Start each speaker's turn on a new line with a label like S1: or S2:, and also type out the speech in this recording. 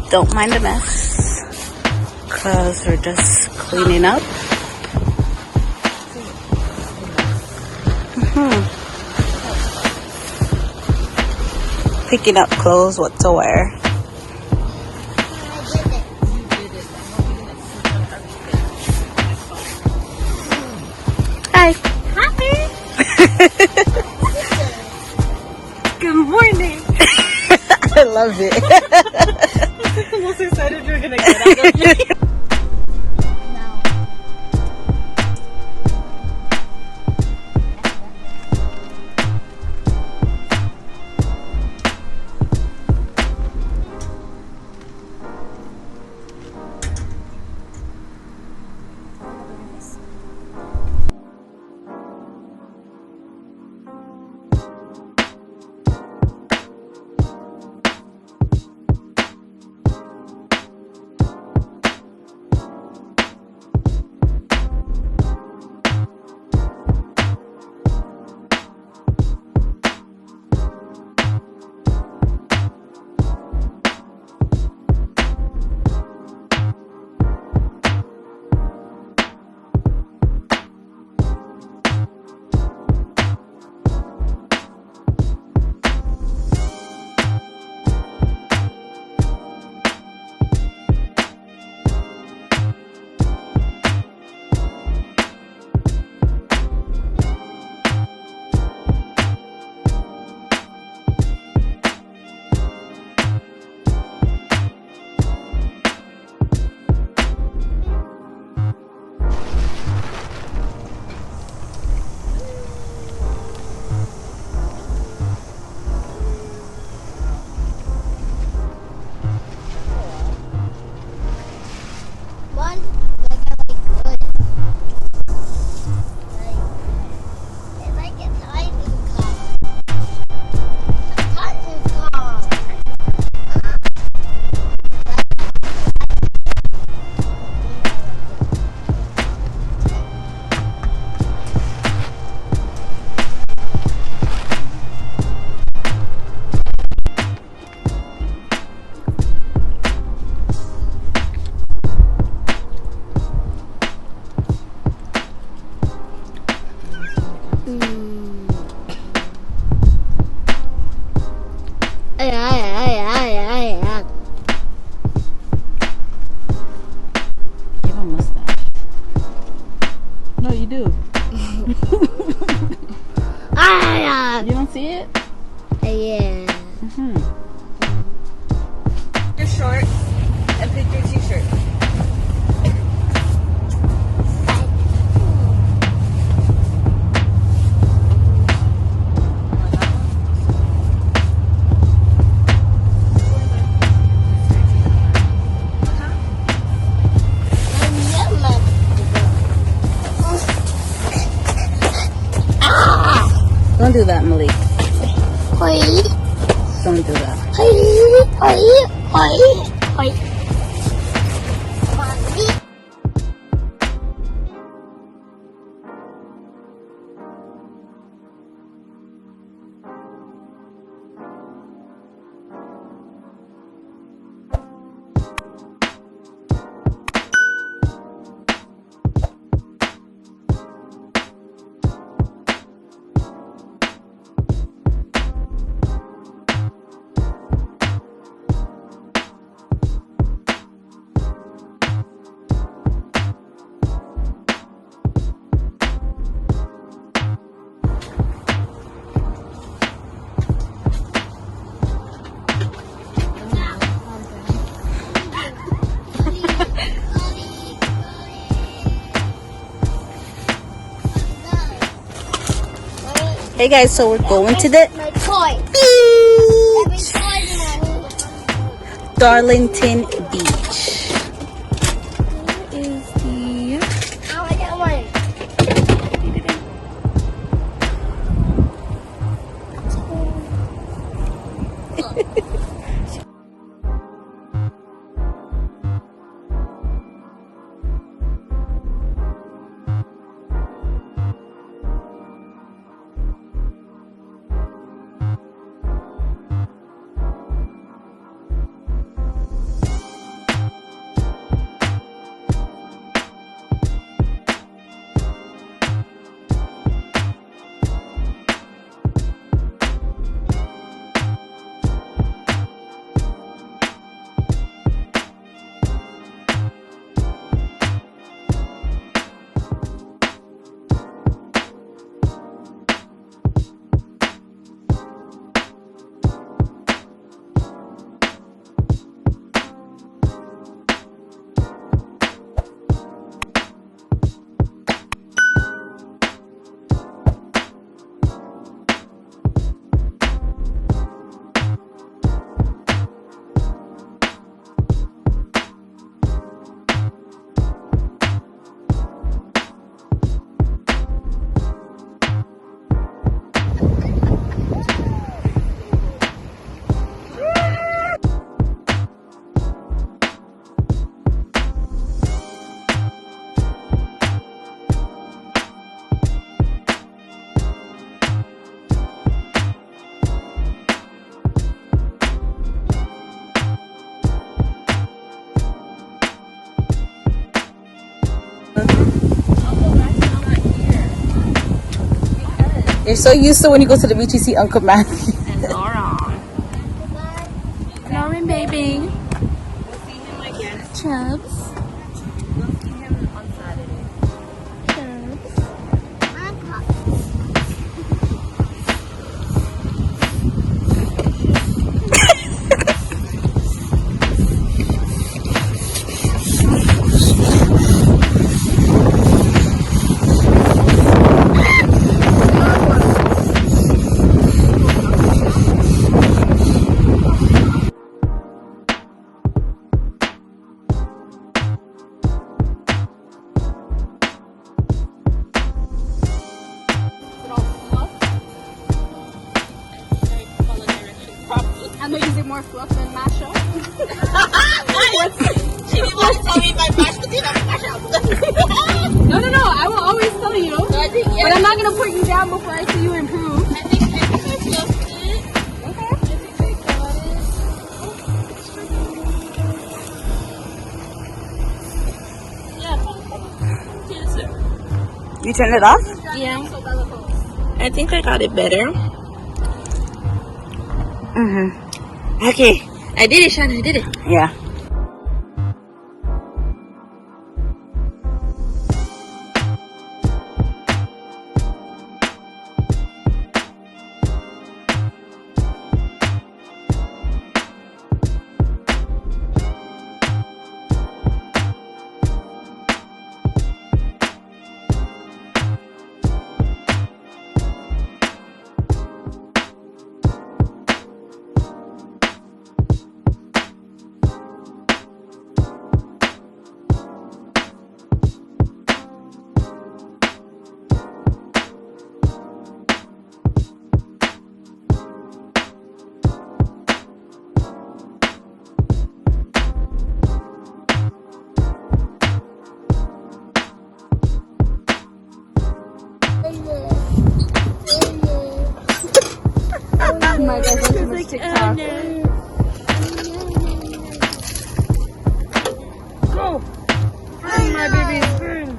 S1: Don't mind the mess, because we're just cleaning up. Picking up clothes, what to wear. Hi.
S2: Good morning.
S1: I love it.
S2: I'm the most excited you're gonna get out of me.
S1: You have a mustache. No, you do. You don't see it?
S3: Yeah.
S2: Your short and pick your t-shirt.
S1: Don't do that, Malik. Don't do that. Hey guys, so we're going to the beach. Darlington Beach. Is the You're so used to when you go to the beach, you see Uncle Matthew.
S2: And Laura.
S1: Norman, baby.
S2: We'll see him again.
S1: Chubs.
S2: We'll see him on Saturday.
S3: I'm using more fluff than mashup.
S2: She didn't want to tell me if I mashed potato or mash up.
S3: No, I will always tell you.
S2: So I think,
S3: But I'm not gonna put you down before I see you improve.
S2: I think I fluffed it.
S3: Okay.
S2: I think I got it. Yeah.
S1: You turned it off?
S2: Yeah. I think I got it better. Okay. I did it, Shanna. I did it.
S1: Yeah.
S3: My God, this is TikTok.
S2: Go. Burn, my baby. Burn.